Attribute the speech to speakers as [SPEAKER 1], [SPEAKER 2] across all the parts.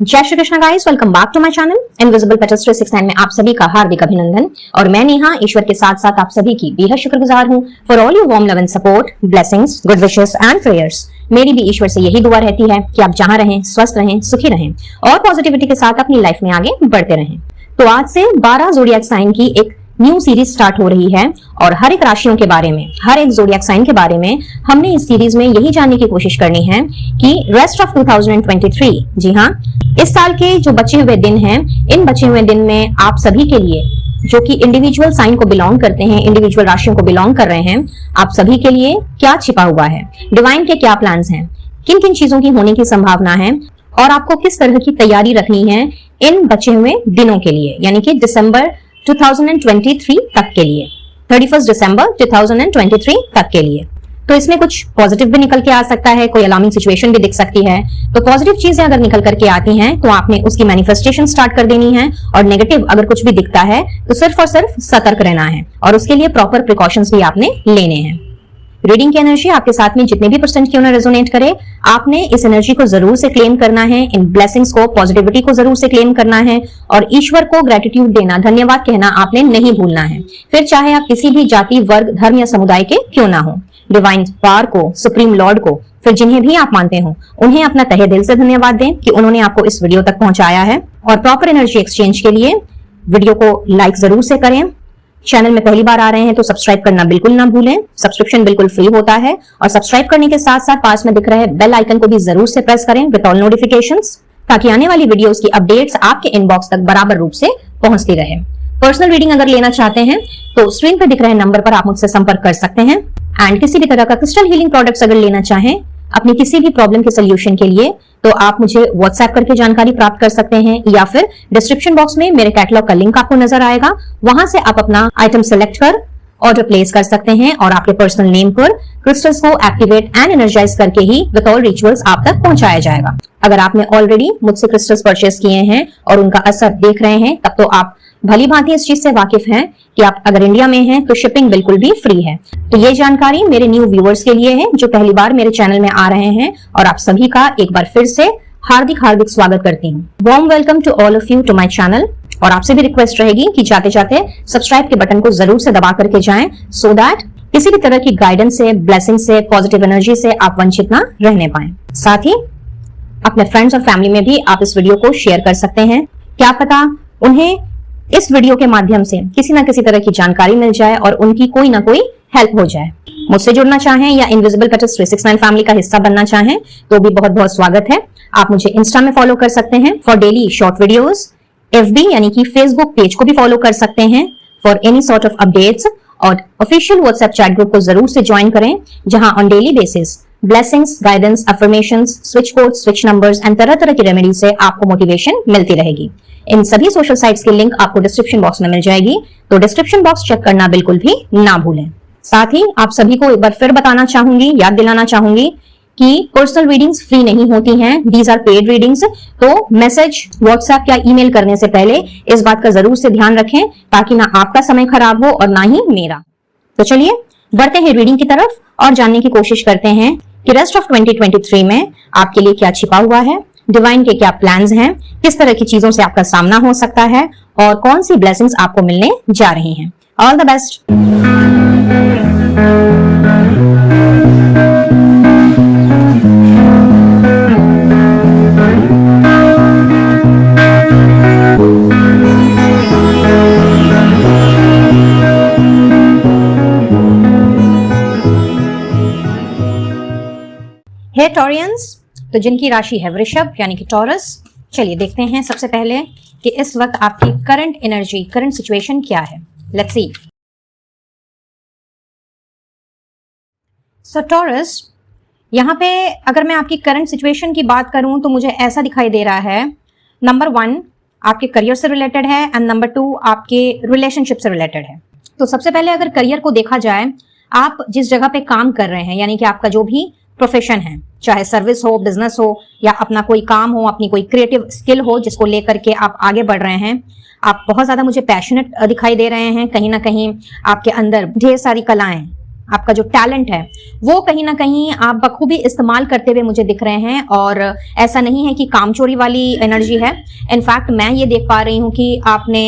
[SPEAKER 1] जय Shri Krishna guys, welcome back to my channel invisible petals 369 में आप सभी का हार्दिक अभिनंदन। और मैं नेहा ईश्वर के साथ साथ आप सभी की बेहद शुक्रगुजार हूँ for all your warm love and support, blessings, good wishes and prayers. मेरी भी ईश्वर से यही दुआ रहती है कि आप जहां रहें स्वस्थ रहें, सुखी रहें और पॉजिटिविटी के साथ अपनी लाइफ में आगे बढ़ते रहें। तो आज से 12 ज़ोडिएक साइन की एक न्यू सीरीज स्टार्ट हो रही है और हर एक राशियों के बारे में, हर एक ज़ोडिएक साइन के बारे में हमने इस सीरीज में यही जानने की कोशिश करनी है कि रेस्ट ऑफ 2023, जी हाँ, इस साल के जो बचे हुए दिन हैं, इन बचे हुए दिन में आप सभी के लिए जो कि इंडिविजुअल साइन को बिलोंग करते हैं, इंडिविजुअल राशियों को बिलोंग कर रहे हैं, आप सभी के लिए क्या छिपा हुआ है, डिवाइन के क्या प्लान्स हैं, किन किन चीजों की होने की संभावना है और आपको किस तरह की तैयारी रखनी है इन बचे हुए दिनों के लिए, यानी कि दिसंबर 2023 तक के लिए, 31 दिसंबर 2023 तक के लिए। तो इसमें कुछ पॉजिटिव भी निकल के आ सकता है, कोई अलार्मिंग सिचुएशन भी दिख सकती है। तो पॉजिटिव चीजें अगर निकल करके आती हैं तो आपने उसकी मैनिफेस्टेशन स्टार्ट कर देनी है, और नेगेटिव अगर कुछ भी दिखता है तो सिर्फ और सिर्फ सतर्क रहना है और उसके लिए प्रॉपर प्रिकॉशंस भी आपने लेने हैं। रीडिंग की एनर्जी आपके साथ में जितने भी परसेंट क्यों ना रेजोनेट करे, आपने इस एनर्जी को जरूर से क्लेम करना है, इन ब्लेसिंग्स को, पॉजिटिविटी को जरूर से क्लेम करना है और ईश्वर को ग्रेटिट्यूड देना, धन्यवाद कहना आपने नहीं भूलना है। फिर चाहे आप किसी भी जाति, वर्ग, धर्म या समुदाय के क्यों ना हो, डिवाइन पावर को, सुप्रीम लॉर्ड को, फिर जिन्हें भी आप मानते हो उन्हें अपना तहे दिल से धन्यवाद दें कि उन्होंने आपको इस वीडियो तक पहुंचाया है। और प्रॉपर एनर्जी एक्सचेंज के लिए वीडियो को लाइक जरूर से करें। चैनल में पहली बार आ रहे हैं तो सब्सक्राइब करना बिल्कुल ना भूलें, सब्सक्रिप्शन बिल्कुल फ्री होता है। और सब्सक्राइब करने के साथ साथ पास में दिख रहे बेल आइकन को भी जरूर से प्रेस करें विद ऑल नोटिफिकेशंस, ताकि आने वाली वीडियोस की अपडेट्स आपके इनबॉक्स तक बराबर रूप से पहुंचती रहे। पर्सनल रीडिंग अगर लेना चाहते हैं तो स्क्रीन पर दिख रहे नंबर पर आप मुझसे संपर्क कर सकते हैं। एंड किसी भी तरह का क्रिस्टल हीलिंग प्रोडक्ट्स अगर लेना चाहें अपनी किसी भी प्रॉब्लम के सोल्यूशन के लिए, तो आप मुझे व्हाट्सएप करके जानकारी प्राप्त कर सकते हैं, या फिर डिस्क्रिप्शन बॉक्स में मेरे कैटलॉग का लिंक आपको नजर आएगा, वहां से आप अपना आइटम सेलेक्ट कर ऑर्डर प्लेस कर सकते हैं और आपके पर्सनल नेम पर क्रिस्टल्स को एक्टिवेट एंड एनर्जाइज करके ही विद ऑल रिचुअल्स आप तक पहुंचाया जाएगा। अगर आपने ऑलरेडी मुझसे क्रिस्टल्स परचेस किए हैं और उनका असर देख रहे हैं, तब तो आप भली भांति इस चीज से वाकिफ हैं कि आप अगर इंडिया में हैं तो शिपिंग बिल्कुल भी फ्री है। तो ये जानकारी मेरे न्यू व्यूअर्स के लिए है जो पहली बार मेरे चैनल में आ रहे हैं, और आप सभी का एक बार फिर से हार्दिक हार्दिक स्वागत करती हूँ। Warm welcome to all of you to my channel. और आपसे भी रिक्वेस्ट रहेगी कि जाते जाते सब्सक्राइब के बटन को जरूर से दबा करके जाएं, सो दैट किसी भी तरह की गाइडेंस से, ब्लेसिंग से, पॉजिटिव एनर्जी से आप वंचित ना रहने पाए। साथ ही अपने फ्रेंड्स और फैमिली में भी आप इस वीडियो को शेयर कर सकते हैं, क्या पता उन्हें इस वीडियो के माध्यम से किसी ना किसी तरह की जानकारी मिल जाए और उनकी कोई ना कोई हेल्प हो जाए। मुझसे जुड़ना चाहें या इनविजिबल पेटल्स 369 फैमिली का हिस्सा बनना चाहें तो भी बहुत बहुत स्वागत है। आप मुझे इंस्टा में फॉलो कर सकते हैं for daily short videos, FB यानी कि फेसबुक पेज को भी फॉलो कर सकते हैं for any sort of updates, और ऑफिशियल व्हाट्सएप चैट ग्रुप को जरूर से ज्वाइन करें, जहां on daily basis blessings, guidance, affirmations, switch codes, switch numbers and तरह तरह की रेमेडी से आपको मोटिवेशन मिलती रहेगी। इन सभी सोशल साइट्स की लिंक आपको डिस्क्रिप्शन बॉक्स में मिल जाएगी, तो डिस्क्रिप्शन बॉक्स चेक करना बिल्कुल भी ना भूलें। साथ ही आप सभी को एक बार फिर बताना चाहूंगी, याद दिलाना चाहूंगी कि पर्सनल रीडिंग्स फ्री नहीं होती हैं, दीज आर पेड रीडिंग्स। तो मैसेज, व्हाट्सएप या ईमेल करने से पहले इस बात का जरूर से ध्यान रखें, ताकि ना आपका समय खराब हो और ना ही मेरा। तो चलिए बढ़ते हैं रीडिंग की तरफ और जानने की कोशिश करते हैं कि रेस्ट ऑफ 2023 में आपके लिए क्या छिपा हुआ है, डिवाइन के क्या प्लान्स हैं, किस तरह की चीजों से आपका सामना हो सकता है और कौन सी ब्लेसिंग्स आपको मिलने जा रही हैं। All the best. Hey Taurians, तो जिनकी राशि है वृषभ यानी कि टॉरस, चलिए देखते हैं सबसे पहले कि इस वक्त आपकी करंट एनर्जी, करंट सिचुएशन क्या है। Let's see. सो टॉरस, यहाँ पे अगर मैं आपकी करंट सिचुएशन की बात करूं तो मुझे ऐसा दिखाई दे रहा है, नंबर 1 आपके करियर से रिलेटेड है एंड नंबर 2 आपके रिलेशनशिप से रिलेटेड है। तो सबसे पहले अगर करियर को देखा जाए, आप जिस जगह पे काम कर रहे हैं, यानी कि आपका जो भी प्रोफेशन है, चाहे सर्विस हो, बिजनेस हो या अपना कोई काम हो, अपनी कोई क्रिएटिव स्किल हो जिसको लेकर के आप आगे बढ़ रहे हैं, आप बहुत ज्यादा मुझे पैशनेट दिखाई दे रहे हैं। कहीं ना कहीं आपके अंदर ढेर सारी कलाएं आपका जो टैलेंट है वो कहीं ना कहीं आप बखूबी इस्तेमाल करते हुए मुझे दिख रहे हैं, और ऐसा नहीं है कि कामचोरी वाली एनर्जी है। इनफैक्ट मैं ये देख पा रही हूँ कि आपने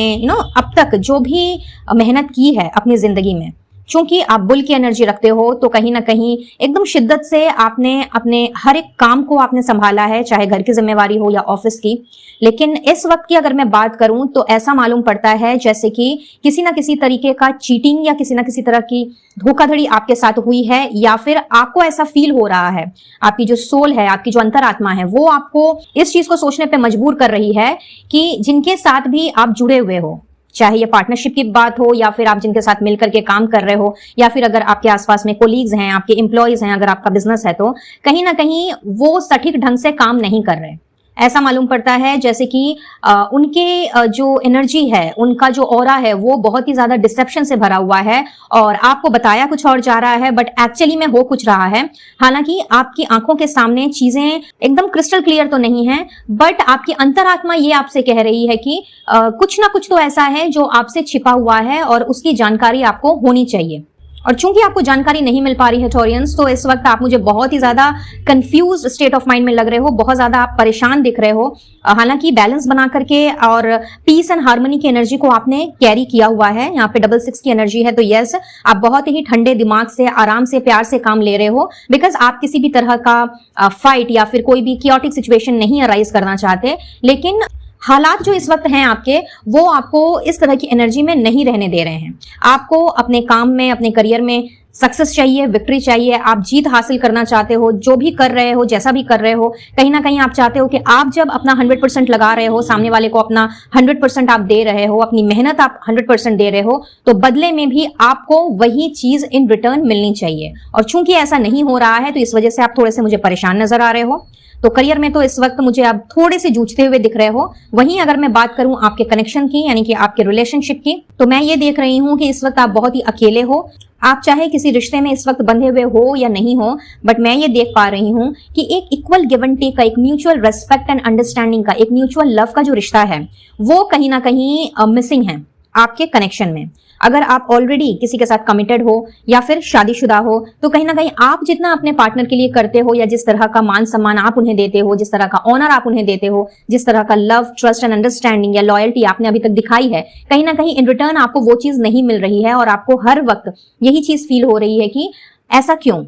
[SPEAKER 1] अब तक जो भी मेहनत की है अपनी जिंदगी में, क्योंकि आप बुल की एनर्जी रखते हो, तो कहीं ना कहीं एकदम शिद्दत से आपने अपने हर एक काम को आपने संभाला है, चाहे घर की जिम्मेवारी हो या ऑफिस की। लेकिन इस वक्त की अगर मैं बात करूं तो ऐसा मालूम पड़ता है जैसे कि किसी ना किसी तरीके का चीटिंग या किसी ना किसी तरह की धोखाधड़ी आपके साथ हुई है, या फिर आपको ऐसा फील हो रहा है, आपकी जो सोल है, आपकी जो अंतरात्मा है, वो आपको इस चीज को सोचने पे मजबूर कर रही है कि जिनके साथ भी आप जुड़े हुए हो, चाहे ये पार्टनरशिप की बात हो या फिर आप जिनके साथ मिलकर के काम कर रहे हो, या फिर अगर आपके आसपास में कोलीग्स हैं, आपके एम्प्लॉयज हैं, अगर आपका बिजनेस है, तो कहीं ना कहीं वो सटीक ढंग से काम नहीं कर रहे। ऐसा मालूम पड़ता है जैसे कि उनके जो एनर्जी है, उनका जो ऑरा है, वो बहुत ही ज्यादा डिसेप्शन से भरा हुआ है, और आपको बताया कुछ और जा रहा है बट एक्चुअली में हो कुछ रहा है। हालांकि आपकी आंखों के सामने चीजें एकदम क्रिस्टल क्लियर तो नहीं है, बट आपकी अंतरात्मा ये आपसे कह रही है कि कुछ ना कुछ तो ऐसा है जो आपसे छिपा हुआ है और उसकी जानकारी आपको होनी चाहिए। और चूंकि आपको जानकारी नहीं मिल पा रही है टॉरियंस, तो इस वक्त आप मुझे बहुत ही ज्यादा कंफ्यूज स्टेट ऑफ माइंड में लग रहे हो, बहुत ज्यादा आप परेशान दिख रहे हो। हालांकि बैलेंस बना करके और पीस एंड हार्मनी की एनर्जी को आपने कैरी किया हुआ है। यहाँ पे डबल 6 की एनर्जी है, तो यस, आप बहुत ही ठंडे दिमाग से, आराम से, प्यार से काम ले रहे हो, बिकॉज आप किसी भी तरह का फाइट या फिर कोई भी क्योटिक सिचुएशन नहीं अराइज करना चाहते। लेकिन हालात जो इस वक्त हैं आपके, वो आपको इस तरह की एनर्जी में नहीं रहने दे रहे हैं। आपको अपने काम में, अपने करियर में सक्सेस चाहिए, विक्ट्री चाहिए, आप जीत हासिल करना चाहते हो। जो भी कर रहे हो, जैसा भी कर रहे हो, कहीं ना कहीं आप चाहते हो कि आप जब अपना 100% लगा रहे हो, सामने वाले को अपना 100% आप दे रहे हो, अपनी मेहनत आप 100% दे रहे हो, तो बदले में भी आपको वही चीज इन रिटर्न मिलनी चाहिए। और चूंकि ऐसा नहीं हो रहा है, तो इस वजह से आप थोड़े से मुझे परेशान नजर आ रहे हो। तो करियर में तो इस वक्त मुझे आप थोड़े से जूझते हुए दिख रहे हो। वहीं अगर मैं बात करूं आपके कनेक्शन की, यानी कि आपके रिलेशनशिप की, तो मैं ये देख रही हूं कि इस वक्त आप बहुत ही अकेले हो। आप चाहे किसी रिश्ते में इस वक्त बंधे हुए हो या नहीं हो, बट मैं ये देख पा रही हूं कि एक इक्वल गिव एंड टेक का, एक म्यूचुअल रेस्पेक्ट एंड अंडरस्टैंडिंग का, एक म्यूचुअल लव का जो रिश्ता है, वो कहीं ना कहीं मिसिंग है आपके कनेक्शन में। अगर आप ऑलरेडी किसी के साथ कमिटेड हो या फिर शादीशुदा हो, तो कहीं ना कहीं आप जितना अपने पार्टनर के लिए करते हो, या जिस तरह का मान सम्मान आप उन्हें देते हो, जिस तरह का ऑनर आप उन्हें देते हो, जिस तरह का लव, ट्रस्ट एंड अंडरस्टैंडिंग या लॉयल्टी आपने अभी तक दिखाई है, कहीं ना कहीं इन रिटर्न आपको वो चीज नहीं मिल रही है, और आपको हर वक्त यही चीज फील हो रही है कि ऐसा क्यों।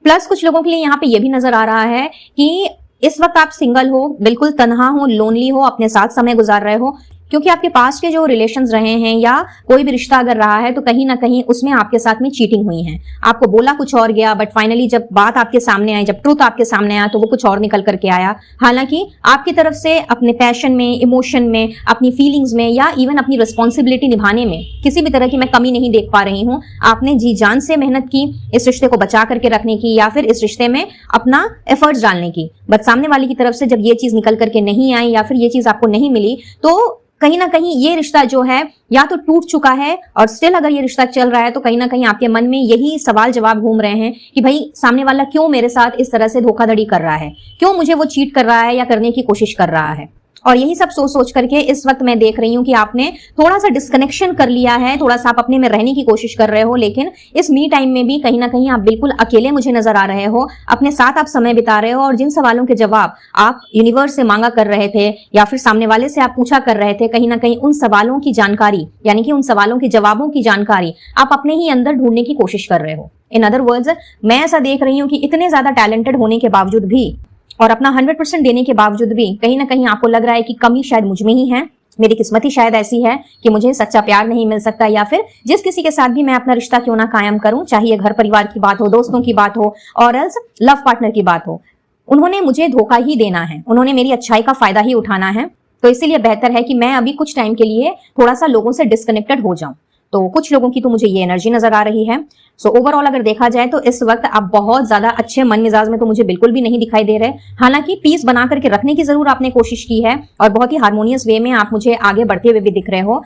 [SPEAKER 1] प्लस कुछ लोगों के लिए यहाँ पे ये भी नजर आ रहा है कि इस वक्त आप सिंगल हो, बिल्कुल तन्हा हो, लोनली हो, अपने साथ समय गुजार रहे हो, क्योंकि आपके पास के जो रिलेशंस रहे हैं या कोई भी रिश्ता अगर रहा है, तो कहीं ना कहीं उसमें आपके साथ में चीटिंग हुई है। आपको बोला कुछ और गया, बट फाइनली जब बात आपके सामने आई, जब ट्रूथ आपके सामने आया, तो वो कुछ और निकल करके आया। हालांकि आपकी तरफ से अपने पैशन में, इमोशन में, अपनी फीलिंग्स में, या इवन अपनी रिस्पॉन्सिबिलिटी निभाने में किसी भी तरह की मैं कमी नहीं देख पा रही हूँ। आपने जी जान से मेहनत की इस रिश्ते को बचा करके रखने की, या फिर इस रिश्ते में अपना एफर्ट्स डालने की, बट सामने वाले की तरफ से जब ये चीज निकल करके नहीं आई, या फिर ये चीज आपको नहीं मिली, तो कहीं ना कहीं ये रिश्ता जो है या तो टूट चुका है, और स्टिल अगर ये रिश्ता चल रहा है, तो कहीं ना कहीं आपके मन में यही सवाल जवाब घूम रहे हैं कि भाई सामने वाला क्यों मेरे साथ इस तरह से धोखाधड़ी कर रहा है, क्यों मुझे वो चीट कर रहा है या करने की कोशिश कर रहा है। और यही सब सोच सोच करके इस वक्त मैं देख रही हूँ कि आपने थोड़ा सा डिस्कनेक्शन कर लिया है, थोड़ा सा आप अपने में रहने की कोशिश कर रहे हो, लेकिन इस मी टाइम में भी कहीं ना कहीं आप बिल्कुल अकेले मुझे नजर आ रहे हो। अपने साथ आप समय बिता रहे हो, और जिन सवालों के जवाब आप यूनिवर्स से मांगा कर रहे थे, या फिर सामने वाले से आप पूछा कर रहे थे, कहीं ना कहीं उन सवालों की जानकारी, यानी कि उन सवालों के जवाबों की जानकारी आप अपने ही अंदर ढूंढने की कोशिश कर रहे हो। इन अदर वर्ड्स, मैं ऐसा देख रही हूँ कि इतने ज्यादा टैलेंटेड होने के बावजूद भी, और अपना 100% देने के बावजूद भी, कहीं ना कहीं आपको लग रहा है कि कमी शायद मुझ में ही है, मेरी किस्मत ही शायद ऐसी है कि मुझे सच्चा प्यार नहीं मिल सकता, या फिर जिस किसी के साथ भी मैं अपना रिश्ता क्यों ना कायम करूं, चाहे ये घर परिवार की बात हो, दोस्तों की बात हो, और एल्स लव पार्टनर की बात हो, उन्होंने मुझे धोखा ही देना है, उन्होंने मेरी अच्छाई का फायदा ही उठाना है। तो इसीलिए बेहतर है कि मैं अभी कुछ टाइम के लिए थोड़ा सा लोगों से डिस्कनेक्टेड हो जाऊं। तो कुछ लोगों की तो मुझे ये एनर्जी नजर आ रही है। सो ओवरऑल अगर देखा जाए तो इस वक्त आप बहुत ज्यादा अच्छे मन मिजाज में तो मुझे बिल्कुल भी नहीं दिखाई दे रहे। हालांकि पीस बना करके रखने की जरूर आपने कोशिश की है, और बहुत ही हार्मोनियस वे में आप मुझे आगे बढ़ते हुए भी दिख रहे हो।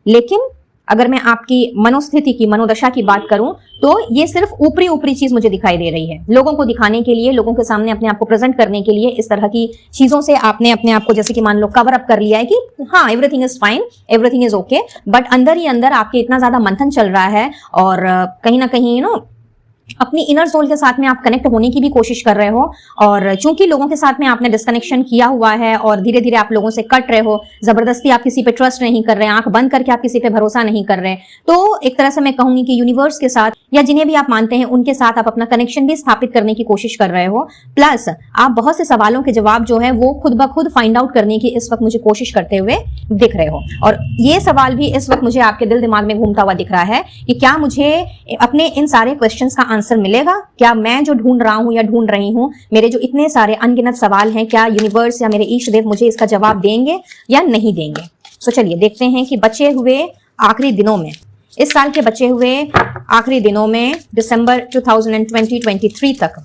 [SPEAKER 1] लेकिन अगर मैं आपकी मनोस्थिति की, मनोदशा की बात करूं, तो ये सिर्फ ऊपरी ऊपरी चीज मुझे दिखाई दे रही है। लोगों को दिखाने के लिए, लोगों के सामने अपने आप को प्रेजेंट करने के लिए, इस तरह की चीजों से आपने अपने आप को जैसे कि मान लो कवर अप कर लिया है कि हाँ everything is fine, everything is okay, but अंदर ही अंदर आपके इतना ज्यादा मंथन चल रहा है, और कहीं ना कहीं अपनी इनर सोल के साथ में आप कनेक्ट होने की भी कोशिश कर रहे हो, और चूंकि लोगों के साथ में आपने डिस्कनेक्शन किया हुआ है और धीरे धीरे आप लोगों से कट रहे हो, जबरदस्ती आप किसी पे ट्रस्ट नहीं कर रहे, आंख बंद करके आप किसी पे भरोसा नहीं कर रहे, तो एक तरह से मैं कहूंगी कि यूनिवर्स के साथ या जिन्हें भी आप मानते हैं उनके साथ आप अपना कनेक्शन भी स्थापित करने की कोशिश कर रहे हो। प्लस आप बहुत से सवालों के जवाब जो है वो खुद ब खुद फाइंड आउट करने की इस वक्त मुझे कोशिश करते हुए दिख रहे हो। और ये सवाल भी इस वक्त मुझे आपके दिल दिमाग में घूमता हुआ दिख रहा है कि क्या मुझे अपने इन सारे क्वेश्चंस का आंसर मिलेगा, क्या मैं जो ढूंढ रहा हूं या ढूंढ रही हूं, मेरे जो इतने सारे अनगिनत सवाल हैं, क्या यूनिवर्स या मेरे ईष्ट देव मुझे इसका जवाब देंगे या नहीं देंगे। तो चलिए देखते हैं कि बचे हुए आखिरी दिनों में, इस साल के बचे हुए आखिरी दिनों में दिसंबर 2023 तक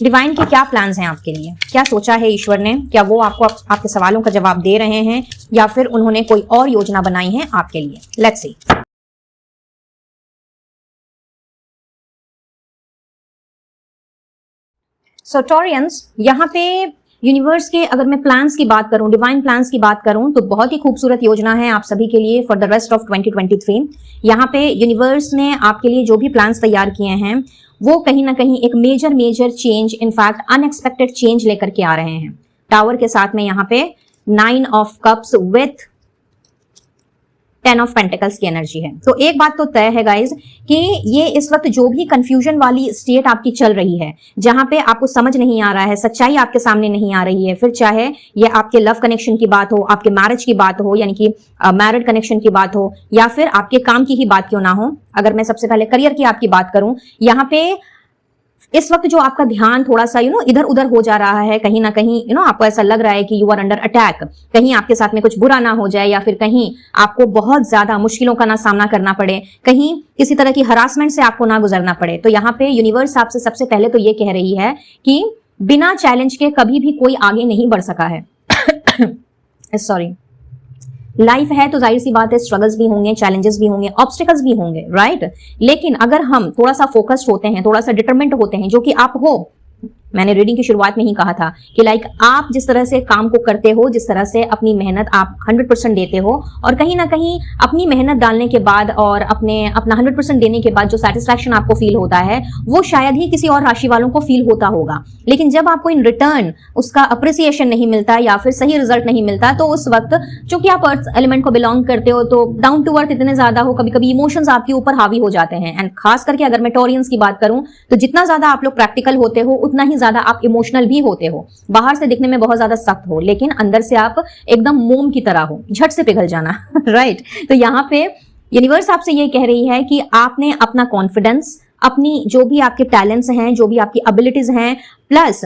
[SPEAKER 1] डिवाइन के क्या प्लान्स हैं आपके लिए, क्या सोचा है ईश्वर ने, क्या वो आपको आपके सवालों का जवाब दे रहे हैं या फिर उन्होंने कोई और योजना बनाई है आपके लिए। Let's see. सो टॉरियंस, यहाँ पे यूनिवर्स के अगर मैं प्लान्स की बात करूं, डिवाइन प्लान्स की बात करूं, तो बहुत ही खूबसूरत योजना है आप सभी के लिए फॉर द रेस्ट ऑफ 2023। यहाँ पे यूनिवर्स ने आपके लिए जो भी प्लान्स तैयार किए हैं वो कहीं ना कहीं एक major change, in fact unexpected change लेकर के आ रहे हैं। टावर के साथ में यहाँ पे 9 of cups with 10 of pentacles की एनर्जी है। तो एक बात तो तय है गाइज कि ये इस वक्त जो भी कंफ्यूजन वाली स्टेट आपकी चल रही है, जहां पे आपको समझ नहीं आ रहा है, सच्चाई आपके सामने नहीं आ रही है, फिर चाहे ये आपके लव कनेक्शन की बात हो, आपके मैरिज की बात हो, यानी कि मैरिड कनेक्शन की बात हो, या फिर आपके काम की ही बात क्यों ना हो। अगर मैं सबसे पहले करियर की आपकी बात करूं, यहाँ पे इस वक्त जो आपका ध्यान थोड़ा सा इधर उधर हो जा रहा है, कहीं ना कहीं आपको ऐसा लग रहा है कि यू आर अंडर अटैक, कहीं आपके साथ में कुछ बुरा ना हो जाए या फिर कहीं आपको बहुत ज्यादा मुश्किलों का ना सामना करना पड़े, कहीं किसी तरह की हरासमेंट से आपको ना गुजरना पड़े। तो यहाँ पे यूनिवर्स आपसे सबसे पहले तो ये कह रही है कि बिना चैलेंज के कभी भी कोई आगे नहीं बढ़ सका है। सॉरी, लाइफ है तो जाहिर सी बात है स्ट्रगल्स भी होंगे, चैलेंजेस भी होंगे, ऑब्स्टिकल्स भी होंगे, राइट। लेकिन अगर हम थोड़ा सा फोकस्ड होते हैं, थोड़ा सा डिटरमिन्ड होते हैं, जो कि आप हो, मैंने रीडिंग की शुरुआत में ही कहा था कि आप जिस तरह से काम को करते हो, जिस तरह से अपनी मेहनत आप 100% देते हो, और कहीं ना कहीं अपनी मेहनत डालने के बाद और अपना 100% देने के बाद जो सेटिस्फैक्शन आपको फील होता है वो शायद ही किसी और राशि वालों को फील होता होगा। लेकिन जब आपको इन रिटर्न उसका अप्रिसिएशन नहीं मिलता या फिर सही रिजल्ट नहीं मिलता, तो उस वक्त चूंकि आप अर्थ एलिमेंट को बिलोंग करते हो तो डाउन टू अर्थ इतने ज्यादा हो, कभी कभी इमोशंस आपके ऊपर हावी हो जाते हैं। एंड खास करके अगर मैं टॉरियंस की बात करूं तो जितना ज्यादा आप लोग प्रैक्टिकल होते हो उतना ही ज्यादा आप इमोशनल भी होते हो। बाहर से दिखने में बहुत ज्यादा सख्त हो, लेकिन अंदर से आप एकदम मोम की तरह हो, झट से पिघल जाना। राइट। तो यहाँ पे यूनिवर्स आपसे ये कह रही है कि आपने अपना कॉन्फिडेंस, अपनी जो भी आपके टैलेंट्स हैं, जो भी आपकी एबिलिटीज हैं, प्लस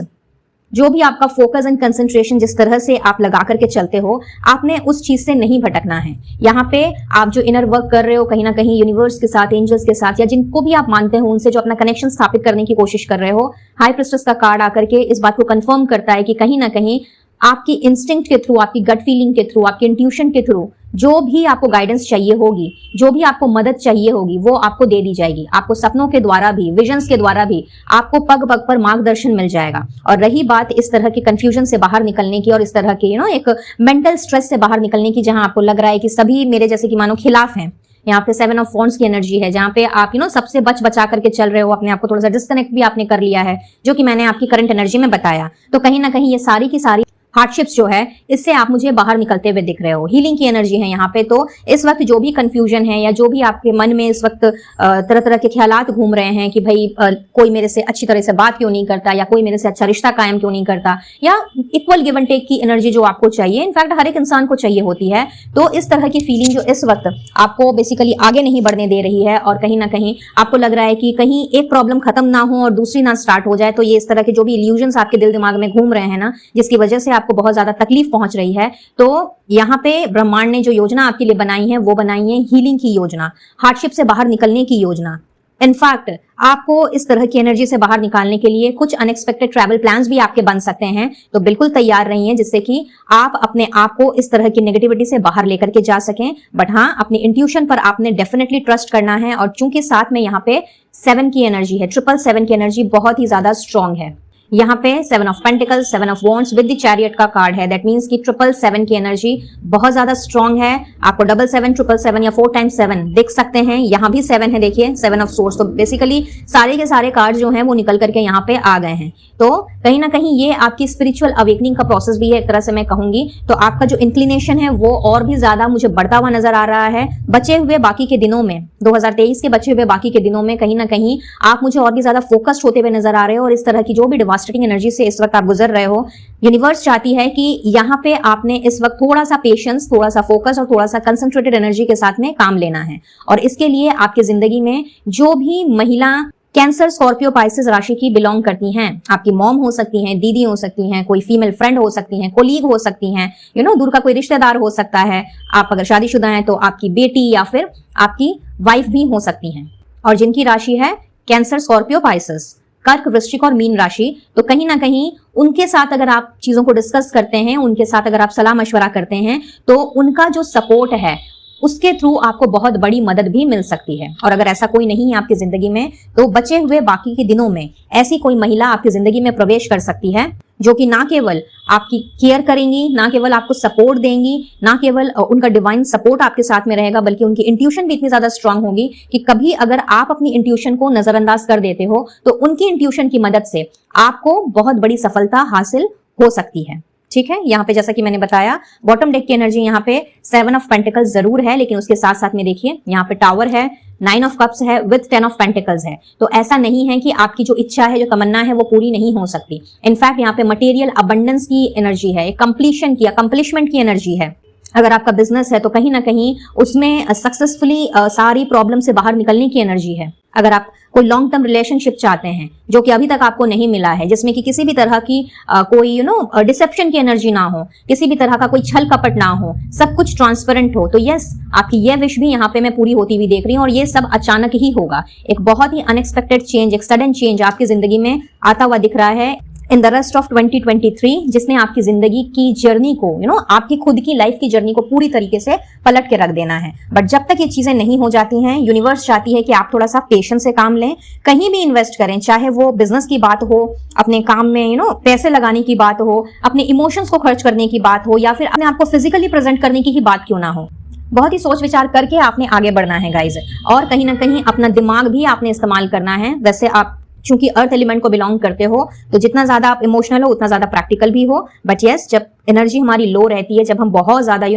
[SPEAKER 1] जो भी आपका फोकस एंड कंसंट्रेशन जिस तरह से आप लगा करके चलते हो, आपने उस चीज से नहीं भटकना है। यहाँ पे आप जो इनर वर्क कर रहे हो, कहीं ना कहीं यूनिवर्स के साथ, एंजल्स के साथ, या जिनको भी आप मानते हो उनसे जो अपना कनेक्शन स्थापित करने की कोशिश कर रहे हो, हाई प्रिस्टेस का कार्ड आकर के इस बात को कंफर्म करता है कि कहीं ना कहीं आपकी इंस्टिंक्ट के थ्रू, आपकी गट फीलिंग के थ्रू, आपके इंट्यूशन के थ्रू जो भी आपको गाइडेंस चाहिए होगी, जो भी आपको मदद चाहिए होगी, वो आपको दे दी जाएगी। आपको सपनों के द्वारा भी, विजन्स के द्वारा भी आपको पग पग पर मार्गदर्शन मिल जाएगा। और रही बात इस तरह की कंफ्यूजन से बाहर निकलने की और इस तरह के एक मेंटल स्ट्रेस से बाहर निकलने की, जहां आपको लग रहा है कि सभी मेरे जैसे कि मानो खिलाफ हैं, यहाँ पे 7 ऑफ वॉन्ड्स की एनर्जी है, जहां पे आप सबसे बचा करके चल रहे हो, अपने आप को थोड़ा सा डिस्कनेक्ट भी आपने कर लिया है, जो कि मैंने आपकी करंट एनर्जी में बताया। तो कहीं ना कहीं ये सारी की सारी हार्डशिप्स जो है, इससे आप मुझे बाहर निकलते हुए दिख रहे हो। हीलिंग की एनर्जी है यहाँ पे। तो इस वक्त जो भी कंफ्यूजन है या जो भी आपके मन में इस वक्त तरह तरह के ख्यालात घूम रहे हैं कि भाई कोई मेरे से अच्छी तरह से बात क्यों नहीं करता, या कोई मेरे से अच्छा रिश्ता कायम क्यों नहीं करता, या इक्वल गिव एंड टेक की एनर्जी जो आपको चाहिए, इनफैक्ट हर एक इंसान को चाहिए होती है। तो इस तरह की फीलिंग जो इस वक्त आपको बेसिकली आगे नहीं बढ़ने दे रही है, और कहीं ना कहीं आपको लग रहा है कि कहीं एक प्रॉब्लम खत्म ना हो और दूसरी ना स्टार्ट हो जाए, तो ये इस तरह के जो भी इल्यूजन्स आपके दिल दिमाग में घूम रहे हैं ना, जिसकी वजह से आपको बहुत ज्यादा तकलीफ पहुंच रही है, तो यहाँ पे ब्रह्मांड ने जो योजना आपके लिए बनाई है वो बनाई है हीलिंग की योजना, हार्डशिप से बाहर निकलने की योजना। इनफैक्ट आपको इस तरह की एनर्जी से बाहर निकालने के लिए कुछ अनएक्सपेक्टेड ट्रैवल प्लान्स भी आपके बन सकते हैं। तो बिल्कुल तैयार रहिए, जिससे कि आप अपने आप को इस तरह की नेगेटिविटी से बाहर लेकर के जा सकें। बट हाँ, अपनी इंट्यूशन पर आपने डेफिनेटली ट्रस्ट करना है। और चूंकि साथ में यहाँ पे 7 की एनर्जी है, 777 की एनर्जी बहुत ही ज्यादा स्ट्रांग है। यहाँ पे 7 of pentacles, 7 of wands with the chariot का कार्ड है। दैट मींस कि 777 की एनर्जी बहुत ज्यादा स्ट्रांग है। आपको 77, 777 या 4 टाइम्स 7 दिख सकते हैं। यहाँ भी 7 है, देखिए 7 ऑफ सोर्स। तो बेसिकली सारे के सारे कार्ड जो हैं वो निकल करके यहाँ पे आ गए हैं। तो कहीं ना कहीं ये आपकी स्पिरिचुअल अवेकनिंग का प्रोसेस भी है, एक तरह से मैं कहूंगी। तो आपका जो इंक्लिनेशन है वो और भी ज्यादा मुझे बढ़ता हुआ नजर आ रहा है। बचे हुए बाकी के दिनों में, 2023 के बचे हुए बाकी के दिनों में कहीं ना कहीं आप मुझे और भी ज्यादा फोकस्ड होते हुए नजर आ रहे हो। और इस तरह की जो भी डिवास्टेटिंग एनर्जी से इस वक्त आप गुजर रहे हो, यूनिवर्स चाहती है कि यहाँ पे आपने इस वक्त थोड़ा सा पेशेंस, थोड़ा सा फोकस और थोड़ा सा कंसंट्रेटेड एनर्जी के साथ में काम लेना है। और इसके लिए आपकी जिंदगी में जो भी महिला कैंसर, स्कॉर्पियो, पाइसेस राशि की बिलोंग करती हैं, आपकी मॉम हो सकती हैं, दीदी हो सकती हैं, कोई फीमेल फ्रेंड हो सकती हैं, कोलीग हो सकती हैं, दूर का कोई रिश्तेदार हो सकता है, आप अगर शादीशुदा हैं तो आपकी बेटी या फिर आपकी वाइफ भी हो सकती हैं। और जिनकी राशि है कैंसर, स्कॉर्पियो, पाइसेस, कर्क, वृश्चिक और मीन राशि, तो कहीं ना कहीं उनके साथ अगर आप चीजों को डिस्कस करते हैं, उनके साथ अगर आप सलाह मशवरा करते हैं, तो उनका जो सपोर्ट है उसके थ्रू आपको बहुत बड़ी मदद भी मिल सकती है। और अगर ऐसा कोई नहीं है आपकी जिंदगी में, तो बचे हुए बाकी के दिनों में ऐसी कोई महिला आपकी जिंदगी में प्रवेश कर सकती है जो कि ना केवल आपकी केयर करेंगी, ना केवल आपको सपोर्ट देंगी, ना केवल उनका डिवाइन सपोर्ट आपके साथ में रहेगा, बल्कि उनकी इंट्यूशन भी इतनी ज्यादा स्ट्रांग होगी कि कभी अगर आप अपनी इंट्यूशन को नजरअंदाज कर देते हो तो उनकी इंट्यूशन की मदद से आपको बहुत बड़ी सफलता हासिल हो सकती है। ठीक है, यहाँ पे जैसा कि मैंने बताया, बॉटम डेक की एनर्जी यहाँ पे 7 ऑफ पेंटिकल्स जरूर है, लेकिन उसके साथ साथ में देखिए यहाँ पे टावर है, 9 ऑफ कप्स है विद 10 ऑफ पेंटिकल्स है। तो ऐसा नहीं है कि आपकी जो इच्छा है, जो तमन्ना है, वो पूरी नहीं हो सकती। इनफैक्ट यहाँ पे मटेरियल अबंडेंस की एनर्जी है, कंप्लीशन की, अकम्प्लिशमेंट की एनर्जी है। अगर आपका बिजनेस है तो कहीं ना कहीं उसमें सक्सेसफुली सारी प्रॉब्लम से बाहर निकलने की एनर्जी है। अगर आप कोई लॉन्ग टर्म रिलेशनशिप चाहते हैं जो कि अभी तक आपको नहीं मिला है, जिसमें कि किसी भी तरह की कोई डिसेप्शन की एनर्जी ना हो, किसी भी तरह का कोई छल कपट ना हो, सब कुछ ट्रांसपेरेंट हो, तो यस, आपकी यह विश भी यहाँ पे मैं पूरी होती हुई देख रही हूँ। और ये सब अचानक ही होगा। एक बहुत ही अनएक्सपेक्टेड चेंज, एक सडन चेंज आपकी जिंदगी में आता हुआ दिख रहा है इन द रेस्ट ऑफ 2023, जिसने आपकी जिंदगी की जर्नी को आपकी खुद की लाइफ की जर्नी को पूरी तरीके से पलट के रख देना है। बट जब तक ये चीजें नहीं हो जाती हैं, यूनिवर्स चाहती है कि आप थोड़ा सा पेशेंस से काम लें। कहीं भी इन्वेस्ट करें, चाहे वो बिजनेस की बात हो, अपने काम में पैसे लगाने की बात हो, अपने इमोशंस को खर्च करने की बात हो, या फिर अपने आपको फिजिकली प्रेजेंट करने की ही बात क्यों ना हो, बहुत ही सोच विचार करके आपने आगे बढ़ना है गाइज। और कहीं ना कहीं अपना दिमाग भी आपने इस्तेमाल करना है। वैसे आप चूंकि अर्थ एलिमेंट को बिलोंग करते हो, तो जितना ज्यादा आप इमोशनल हो उतना ज्यादा प्रैक्टिकल भी हो। बट यस, जब एनर्जी हमारी लो रहती है, जब हम बहुत ज्यादा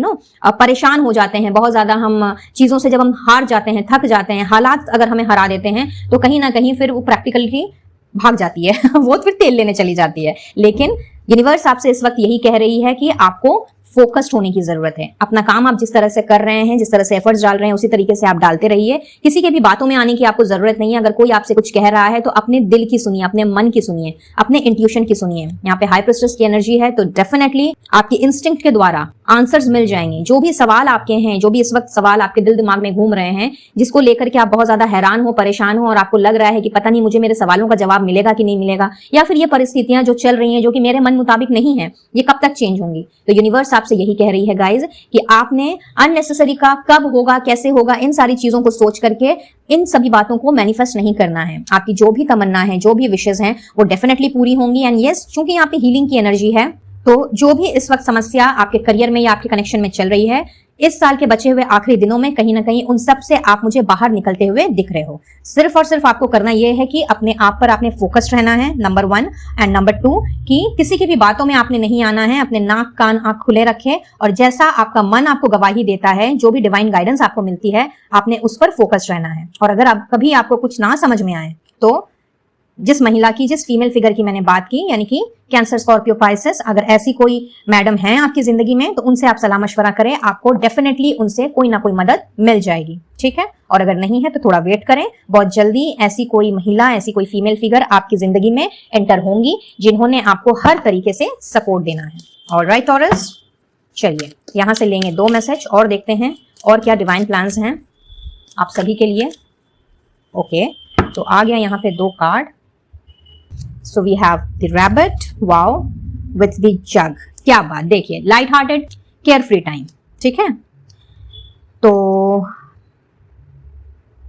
[SPEAKER 1] परेशान हो जाते हैं, बहुत ज्यादा हम चीजों से जब हम हार जाते हैं, थक जाते हैं, हालात अगर हमें हरा देते हैं, तो कहीं ना कहीं फिर वो प्रैक्टिकलिटी भाग जाती है वो फिर तेल लेने चली जाती है। लेकिन यूनिवर्स आपसे इस वक्त यही कह रही है कि आपको फोकस्ड होने की जरूरत है। अपना काम आप जिस तरह से कर रहे हैं, जिस तरह से एफर्ट्स डाल रहे हैं, उसी तरीके से आप डालते रहिए। किसी के भी बातों में आने की आपको जरूरत नहीं है। अगर कोई आपसे कुछ कह रहा है तो अपने दिल की सुनिए, अपने मन की सुनिए, अपने इंट्यूशन की सुनिए। यहाँ पे हाई प्रेस्टिस की एनर्जी है, तो डेफिनेटली आपकी इंस्टिंक्ट के द्वारा आंसर्स मिल जाएंगे। जो भी सवाल आपके हैं, जो भी इस वक्त सवाल आपके दिल दिमाग में घूम रहे हैं, जिसको लेकर के आप बहुत ज्यादा हैरान हो, परेशान हो, और आपको लग रहा है कि पता नहीं मुझे मेरे सवालों का जवाब मिलेगा कि नहीं मिलेगा, या फिर ये परिस्थितियां जो चल रही हैं जो कि मेरे मन मुताबिक नहीं है, ये कब तक चेंज होंगी, तो यूनिवर्स आपसे यही कह रही है गाइज कि आपने अननेसेसरी का कब होगा, कैसे होगा, इन सारी चीजों को सोच करके इन सभी बातों को मैनिफेस्ट नहीं करना है। आपकी जो भी तमन्ना है, जो भी विशेष हैं, वो डेफिनेटली पूरी होंगी। एंड यस, चूंकि यहाँ पे हीलिंग की एनर्जी है, तो जो भी इस वक्त समस्या आपके करियर में या आपके कनेक्शन में चल रही है, इस साल के बचे हुए आखिरी दिनों में कहीं ना कहीं उन सब से आप मुझे बाहर निकलते हुए दिख रहे हो। सिर्फ और सिर्फ आपको करना यह है कि अपने आप पर आपने फोकस्ड रहना है, नंबर 1। एंड नंबर 2 कि किसी की भी बातों में आपने नहीं आना है। अपने नाक कान आंख खुले रखें, और जैसा आपका मन आपको गवाही देता है, जो भी डिवाइन गाइडेंस आपको मिलती है, आपने उस पर फोकस्ड रहना है। और अगर आप कभी आपको कुछ ना समझ में आए, तो जिस महिला की, जिस फीमेल फिगर की मैंने बात की, यानी कि कैंसर, स्कॉर्पियो, पाइसेस, अगर ऐसी कोई मैडम है आपकी जिंदगी में, तो उनसे आप सलाह मशवरा करें। आपको डेफिनेटली उनसे कोई ना कोई मदद मिल जाएगी। ठीक है, और अगर नहीं है तो थोड़ा वेट करें। बहुत जल्दी ऐसी कोई महिला, ऐसी कोई फीमेल फिगर आपकी जिंदगी में एंटर होंगी, जिन्होंने आपको हर तरीके से सपोर्ट देना है। ऑलराइट टॉरस, चलिए यहां से लेंगे 2 मैसेज और देखते हैं और क्या डिवाइन प्लान्स हैं आप सभी के लिए। ओके, तो आ गया यहाँ पे 2 card. So we have the rabbit, wow, with the jug। क्या बात, देखिए, light hearted, care free time. ठीक है, तो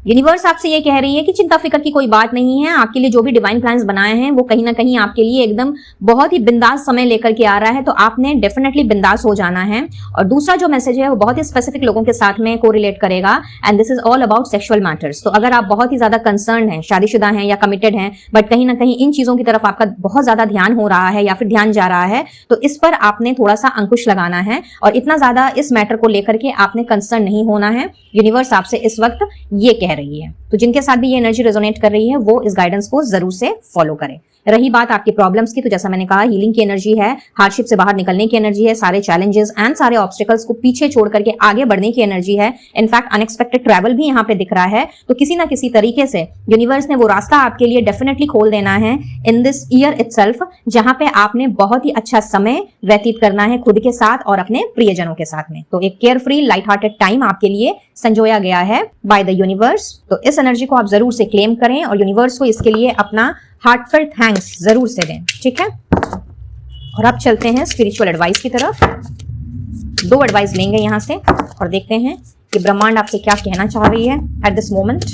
[SPEAKER 1] यूनिवर्स आपसे ये कह रही है कि चिंता फिक्र की कोई बात नहीं है, आपके लिए जो भी डिवाइन प्लान्स बनाए हैं वो कहीं ना कहीं आपके लिए एकदम बहुत ही बिंदास समय लेकर के आ रहा है, तो आपने डेफिनेटली बिंदास हो जाना है। और दूसरा जो मैसेज है वो बहुत ही स्पेसिफिक लोगों के साथ में कोरिलेट करेगा, and this is all about sexual matters. तो अगर आप बहुत ही ज्यादा कंसर्न हैं, शादीशुदा हैं या कमिटेड हैं, बट कहीं ना कहीं इन चीजों की तरफ आपका बहुत ज्यादा ध्यान हो रहा है या फिर ध्यान जा रहा है, तो इस पर आपने थोड़ा सा अंकुश लगाना है और इतना ज्यादा इस मैटर को लेकर के आपने कंसर्न नहीं होना है। यूनिवर्स आपसे इस वक्त ये कह रही है। तो जिनके साथ भी ये एनर्जी रेजोनेट कर रही है वो इस गाइडेंस को जरूर से फॉलो करें। रही बात आपकी प्रॉब्लम्स की, तो जैसा मैंने कहा हीलिंग की एनर्जी है, हार्डशिप से बाहर निकलने की एनर्जी है, सारे चैलेंजेस एंड सारे ऑब्स्टिकल्स को पीछे छोड़ करके आगे बढ़ने की एनर्जी है। इनफैक्ट अनएक्सपेक्टेड ट्रैवल भी यहाँ पे दिख रहा है। तो किसी ना किसी तरीके से यूनिवर्स ने वो रास्ता आपके लिए डेफिनेटली खोल देना है इन दिस ईयर इटसेल्फ, जहां पे आपने बहुत ही अच्छा समय व्यतीत करना है खुद के साथ और अपने प्रियजनों के साथ में। तो एक care free light hearted time आपके लिए संजोया गया है बाय द यूनिवर्स। तो इस एनर्जी को आप जरूर से क्लेम करें और यूनिवर्स को इसके लिए अपना हार्टफेल्ट थैंक्स जरूर से दें, ठीक है। और अब चलते हैं स्पिरिचुअल एडवाइस की तरफ। 2 एडवाइस लेंगे यहां से और देखते हैं कि ब्रह्मांड आपसे क्या कहना चाह रही है एट दिस मोमेंट।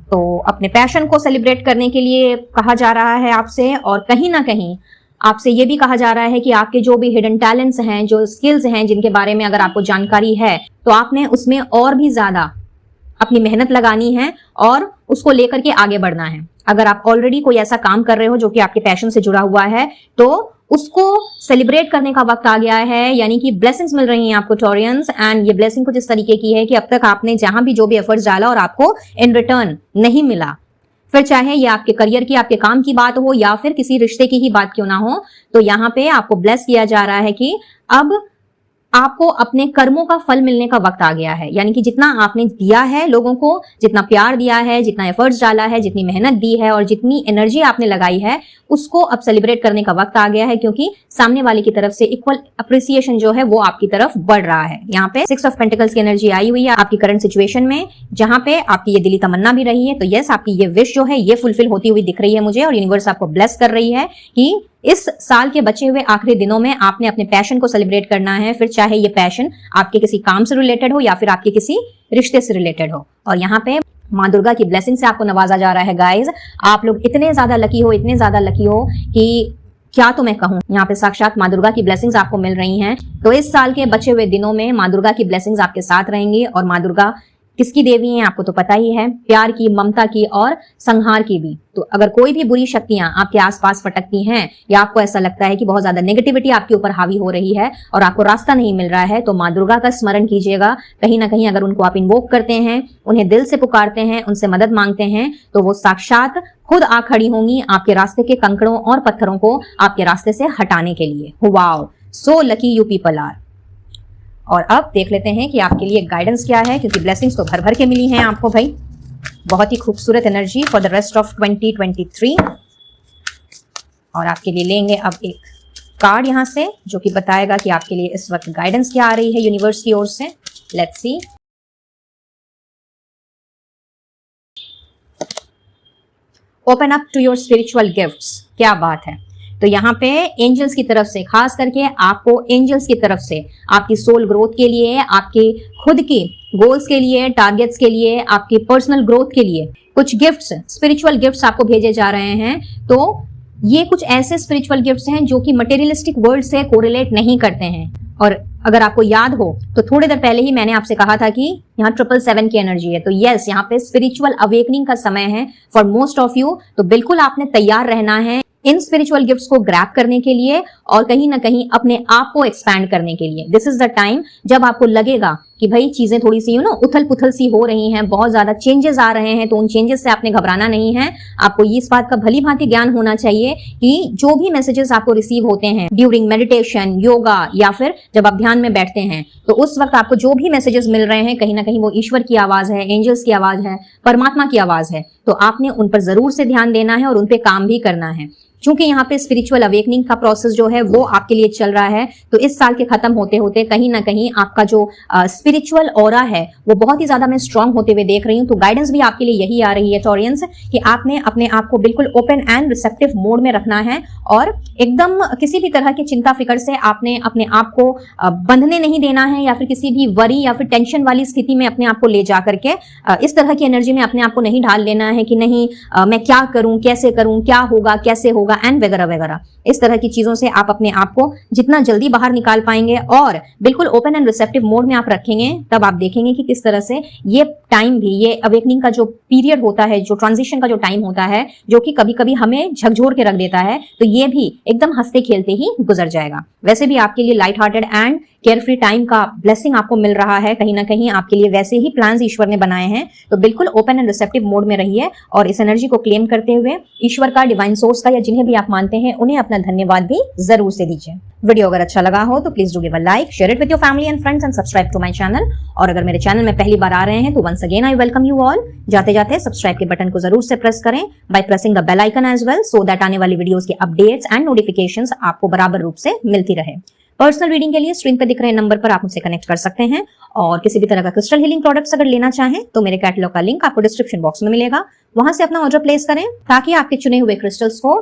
[SPEAKER 1] तो अपने पैशन को सेलिब्रेट करने के लिए कहा जा रहा है आपसे, और कहीं ना कहीं आपसे ये भी कहा जा रहा है कि आपके जो भी हिडन टैलेंट्स हैं, जो स्किल्स हैं, जिनके बारे में अगर आपको जानकारी है, तो आपने उसमें और भी ज्यादा अपनी मेहनत लगानी है और उसको लेकर के आगे बढ़ना है। अगर आप ऑलरेडी कोई ऐसा काम कर रहे हो जो कि आपके पैशन से जुड़ा हुआ है, तो उसको सेलिब्रेट करने का वक्त आ गया है। यानी कि ब्लेसिंग्स मिल रही हैं आपको टॉरियंस, एंड ये ब्लेसिंग कुछ इस तरीके की है कि अब तक आपने जहां भी जो भी एफर्ट्स डाला और आपको इन रिटर्न नहीं मिला, फिर चाहे ये आपके करियर की, आपके काम की बात हो या फिर किसी रिश्ते की ही बात क्यों ना हो, तो यहाँ पे आपको ब्लेस किया जा रहा है कि अब आपको अपने कर्मों का फल मिलने का वक्त आ गया है। यानी कि जितना आपने दिया है लोगों को, जितना प्यार दिया है, जितना एफर्ट्स डाला है, जितनी मेहनत दी है और जितनी एनर्जी आपने लगाई है, उसको अब सेलिब्रेट करने का वक्त आ गया है, क्योंकि सामने वाले की तरफ से इक्वल अप्रिसिएशन जो है वो आपकी तरफ बढ़ रहा है। यहाँ पे 6 ऑफ पेंटिकल्स की एनर्जी आई हुई है आपकी करंट सिचुएशन में, जहां पे आपकी ये दिली तमन्ना भी रही है। तो यस, आपकी ये विश जो है ये फुलफिल होती हुई दिख रही है मुझे, और यूनिवर्स आपको ब्लेस कर रही है कि इस साल के बचे हुए आखिरी दिनों में आपने अपने पैशन को सेलिब्रेट करना है, फिर चाहे ये पैशन आपके किसी काम से रिलेटेड हो या फिर आपके किसी रिश्ते से रिलेटेड हो। और यहाँ पे माँ दुर्गा की ब्लेसिंग से आपको नवाजा जा रहा है गाइज। आप लोग इतने ज्यादा लकी हो, इतने ज्यादा लकी हो कि क्या तो मैं कहूँ। यहाँ पे साक्षात माँ दुर्गा की ब्लेसिंग्स आपको मिल रही हैं। तो इस साल के बचे हुए दिनों में माँ दुर्गा की ब्लेसिंग्स आपके साथ रहेंगी। और माँ दुर्गा किसकी देवी हैं आपको तो पता ही है, प्यार की, ममता की और संहार की भी। तो अगर कोई भी बुरी शक्तियां आपके आसपास फटकती हैं या आपको ऐसा लगता है कि बहुत ज्यादा नेगेटिविटी आपके ऊपर हावी हो रही है और आपको रास्ता नहीं मिल रहा है, तो माँ दुर्गा का स्मरण कीजिएगा। कहीं ना कहीं अगर उनको आप इन्वोक करते हैं, उन्हें दिल से पुकारते हैं, उनसे मदद मांगते हैं, तो वो साक्षात खुद आ खड़ी होंगी आपके रास्ते के कंकड़ों और पत्थरों को आपके रास्ते से हटाने के लिए। Wow, so lucky you people are. और अब देख लेते हैं कि आपके लिए गाइडेंस क्या है, क्योंकि ब्लेसिंग्स तो भर भर के मिली हैं आपको भाई। बहुत ही खूबसूरत energy for the rest of 2023। और आपके लिए लेंगे अब एक कार्ड यहां से, जो कि बताएगा कि आपके लिए इस वक्त गाइडेंस क्या आ रही है यूनिवर्स की ओर से। Let's see. Open up to your spiritual gifts. क्या बात है। तो यहाँ पे एंजल्स की तरफ से, खास करके आपको एंजल्स की तरफ से आपकी सोल ग्रोथ के लिए, आपके खुद के गोल्स के लिए, टारगेट्स के लिए, आपकी पर्सनल ग्रोथ के लिए कुछ गिफ्ट्स, स्पिरिचुअल गिफ्ट्स आपको भेजे जा रहे हैं। तो ये कुछ ऐसे स्पिरिचुअल गिफ्ट्स हैं जो कि मटेरियलिस्टिक वर्ल्ड से कोरिलेट नहीं करते हैं। और अगर आपको याद हो तो थोड़ी देर पहले ही मैंने आपसे कहा था कि यहाँ 777 की एनर्जी है। तो यस, यहाँ पे स्पिरिचुअल अवेकनिंग का समय है फॉर मोस्ट ऑफ यू। तो बिल्कुल आपने तैयार रहना है इन स्पिरिचुअल गिफ्ट्स को ग्रैब करने के लिए और कहीं ना कहीं अपने आप को एक्सपैंड करने के लिए। दिस इज द टाइम जब आपको लगेगा कि भाई चीजें थोड़ी सी उथल पुथल सी हो रही हैं, बहुत ज्यादा चेंजेस आ रहे हैं, तो उन चेंजेस से आपने घबराना नहीं है। आपको इस बात का भली भांति ज्ञान होना चाहिए कि जो भी मैसेजेस आपको रिसीव होते हैं ड्यूरिंग मेडिटेशन, योगा या फिर जब आप ध्यान में बैठते हैं, तो उस वक्त आपको जो भी मैसेजेस मिल रहे हैं कहीं ना कहीं वो ईश्वर की आवाज है, एंजल्स की आवाज है, परमात्मा की आवाज है। तो आपने उन पर जरूर से ध्यान देना है और उन पर काम भी करना है। चूंकि यहाँ पे स्पिरिचुअल अवेकनिंग का प्रोसेस जो है वो आपके लिए चल रहा है, तो इस साल के खत्म होते होते कहीं ना कहीं आपका जो स्पिरिचुअल ऑरा है वो बहुत ही ज्यादा मैं स्ट्रांग होते हुए देख रही हूँ। तो गाइडेंस भी आपके लिए यही आ रही है टॉरियंस, कि आपने अपने आप को बिल्कुल ओपन एंड रिसेप्टिव मोड में रखना है और एकदम किसी भी तरह की चिंता फिक्र से आपने अपने आप को बंधने नहीं देना है, या फिर किसी भी वरी या फिर टेंशन वाली स्थिति में अपने आप को ले जा करके इस तरह की एनर्जी में अपने आप को नहीं ढाल लेना है कि नहीं मैं क्या करूं, कैसे करूं, क्या होगा, कैसे होगा एंड वगैरह वगैरह। इस तरह की चीजों से आप अपने आप को जितना जल्दी बाहर निकाल पाएंगे और बिल्कुल ओपन एंड रिसेप्टिव मोड में आप रखेंगे, तब आप देखेंगे कि किस तरह से ये टाइम भी, ये अवेकनिंग का जो पीरियड होता है, जो ट्रांजिशन का जो टाइम होता है, जो कि कभी कभी हमें झकझोर के रख देता है, तो ये भी एकदम हंसते खेलते ही गुजर जाएगा। वैसे भी आपके लिए light hearted and care free time का ब्लेसिंग आपको मिल रहा है, कहीं ना कहीं आपके लिए वैसे ही प्लान्स ईश्वर ने बनाए हैं। तो बिल्कुल ओपन एंड रिसेप्टिव मोड में रहिए और इस एनर्जी को क्लेम करते हुए ईश्वर का, डिवाइन सोर्स का, या जिन्हें भी आप मानते हैं उन्हें अपना धन्यवाद भी जरूर से दीजिए। वीडियो अगर अच्छा लगा हो तो please do give a like, share it with your family and friends and subscribe to my channel. और अगर मेरे चैनल में पहली बार आ रहे हैं तो once again I welcome you all. जाते जाते सब्सक्राइब के बटन को जरूर से प्रेस करें by pressing the bell icon as well, so that आने वाली वीडियोस के अपडेट्स एंड नोटिफिकेशंस आपको बराबर रूप से मिलती रहे। पर्सनल रीडिंग के लिए स्क्रीन पर दिख रहे नंबर पर आप मुझसे कनेक्ट कर सकते हैं, और किसी भी तरह का क्रिस्टल हीलिंग प्रोडक्ट्स अगर लेना चाहें तो मेरे कैटलॉग का लिंक आपको डिस्क्रिप्शन बॉक्स में मिलेगा, वहां से अपना ऑर्डर प्लेस करें ताकि आपके चुने हुए क्रिस्टल्स को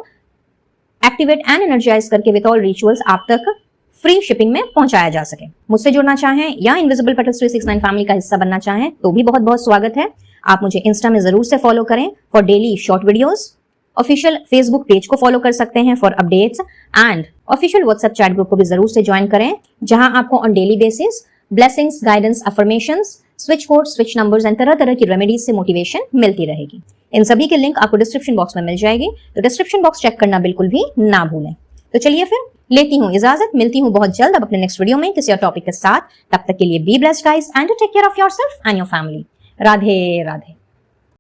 [SPEAKER 1] एक्टिवेट एंड एनर्जाइज करके विद ऑल रिचुअल्स आप तक फ्री शिपिंग में पहुंचाया जा सके। मुझसे जुड़ना चाहें या इनविजिबल पेटल्स 369 फैमिली का हिस्सा बनना चाहें तो भी बहुत बहुत स्वागत है। आप मुझे इंस्टा में जरूर से फॉलो करें for daily short videos, official Facebook page को फॉलो कर सकते हैं for updates, and official WhatsApp chat group को भी जरूर से ज्वाइन करें, जहां आपको on daily basis blessings, guidance, affirmations, switch code, switch numbers and तरह तरह की रेमेडीज से मोटिवेशन मिलती रहेगी। इन सभी के लिंक आपको डिस्क्रिप्शन बॉक्स में मिल जाएगी, तो डिस्क्रिप्शन बॉक्स चेक करना बिल्कुल भी ना भूलें। तो चलिए फिर लेती हूँ इजाजत, मिलती हूँ बहुत जल्द अब अपने नेक्स्ट वीडियो में किसी और टॉपिक के साथ। तब तक के लिए be blessed guys and take care of yourself and your family. Radhe Radhe.